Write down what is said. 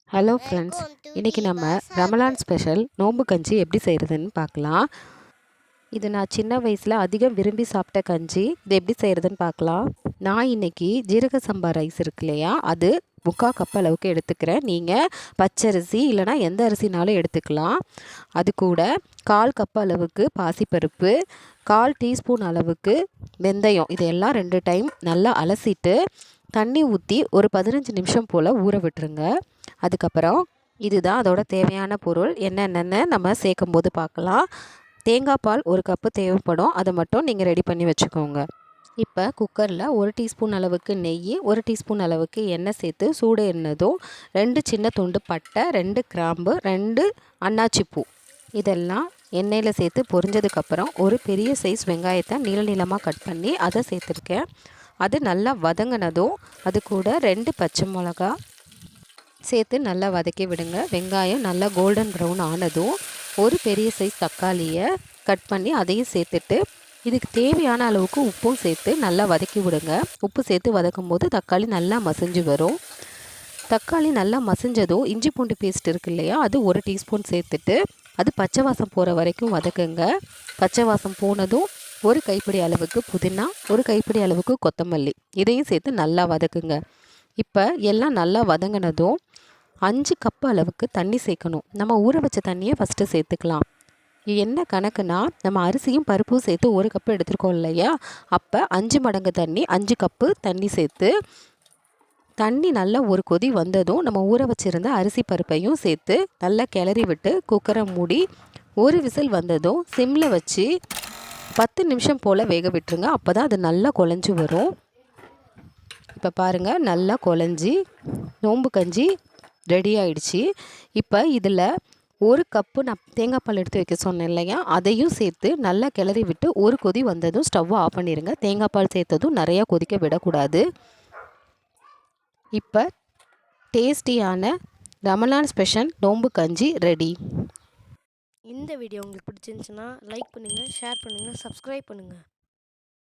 Hello friends, இன்றைக்கி நம்ம Ramadan special நோம்பு கஞ்சி எப்படி செய்கிறதுன்னு பார்க்கலாம். இது நான் சின்ன வயசில் அதிகம் விரும்பி சாப்பிட்ட கஞ்சி. இது எப்படி செய்கிறதுன்னு பார்க்கலாம். நான் இன்றைக்கி ஜீரக சம்பா ரைஸ் இருக்கு இல்லையா, அது 3/4 கப் அளவுக்கு எடுத்துக்கிறேன். நீங்கள் பச்சரிசி இல்லைனா எந்த அரிசினாலும் எடுத்துக்கலாம். அது கூட 1/4 கப் அளவுக்கு பாசிப்பருப்பு, 1/4 டீஸ்பூன் அளவுக்கு வெந்தயம், இதையெல்லாம் 2 டைம் நல்லா அலசிட்டு தண்ணி ஊற்றி ஒரு 15 நிமிஷம் போல் ஊற விட்டுருங்க. அதுக்கப்புறம் இதுதான் அதோட தேவையான பொருள். என்னென்னு நம்ம சேர்க்கும் போது பார்க்கலாம். தேங்காய் பால் 1 கப்பு தேவைப்படும். அதை மட்டும் நீங்கள் ரெடி பண்ணி வச்சுக்கோங்க. இப்போ குக்கரில் 1 டீஸ்பூன் அளவுக்கு நெய், 1 டீஸ்பூன் அளவுக்கு எண்ணெய் சேர்த்து சூடு எண்ணதும் 2 சின்ன துண்டு பட்டை, 2 கிராம்பு, 2 அன்னாச்சி பூ இதெல்லாம் எண்ணெயில் சேர்த்து பொரிஞ்சதுக்கப்புறம் ஒரு பெரிய சைஸ் வெங்காயத்தை நீள நீளமாக கட் பண்ணி அதை சேர்த்துருக்கேன். அது நல்லா வதங்கினதும் அது கூட 2 பச்சை மிளகா சேர்த்து நல்லா வதக்கி விடுங்க. வெங்காயம் நல்லா கோல்டன் ப்ரௌன் ஆனதும் ஒரு பெரிய சைஸ் தக்காளியை கட் பண்ணி அதையும் சேர்த்துட்டு இதுக்கு தேவையான அளவுக்கு உப்பும் சேர்த்து நல்லா வதக்கி விடுங்க. உப்பு சேர்த்து வதக்கும் போது தக்காளி நல்லா மசிஞ்சு வரும். தக்காளி நல்லா மசிஞ்சதும் இஞ்சி பூண்டு பேஸ்ட் இருக்கு இல்லையா, அது 1 டீஸ்பூன் சேர்த்துட்டு அது பச்சை வாசம் போகிற வரைக்கும் வதக்குங்க. பச்சை வாசம் போனதும் ஒரு கைப்பிடி அளவுக்கு புதினா, ஒரு கைப்பிடி அளவுக்கு கொத்தமல்லி இதையும் சேர்த்து நல்லா வதக்குங்க. இப்போ எல்லாம் நல்லா வதங்கினதும் 5 கப்பு அளவுக்கு தண்ணி சேர்க்கணும். நம்ம ஊற வச்ச தண்ணியை ஃபஸ்ட்டு சேர்த்துக்கலாம். என்ன கணக்குனா, நம்ம அரிசியும் பருப்பும் சேர்த்து 1 கப்பு எடுத்துருக்கோம் இல்லையா, அப்போ 5 மடங்கு தண்ணி, 5 கப்பு தண்ணி சேர்த்து தண்ணி நல்லா ஒரு கொதி வந்ததும் நம்ம ஊற வச்சுருந்த அரிசி பருப்பையும் சேர்த்து நல்லா கிளறி விட்டு குக்கரை மூடி ஒரு விசில் வந்ததும் சிம்மில் வச்சு 10 நிமிஷம் போல் வேக விட்டுருங்க. அப்போ தான் அது நல்லா குழஞ்சி வரும். இப்போ பாருங்கள், நல்லா குழஞ்சி நோம்பு கஞ்சி ரெடி ஆயிடுச்சு. இப்போ இதில் 1 கப்பு நான் தேங்காய் பால் எடுத்து வைக்க சொன்னேன் இல்லையா, அதையும் சேர்த்து நல்லா கிளறி விட்டு ஒரு கொதி வந்ததும் ஸ்டவ்வை ஆஃப் பண்ணிடுங்க. தேங்காய் பால் சேர்த்ததும் நிறையா கொதிக்க விடக்கூடாது. இப்போ டேஸ்டியான ரமலான் ஸ்பெஷல் நோம்பு கஞ்சி ரெடி. இந்த வீடியோ உங்களுக்கு பிடிச்சிருந்துச்சுன்னா லைக் பண்ணுங்கள், ஷேர் பண்ணுங்கள், சப்ஸ்கிரைப் பண்ணுங்கள்.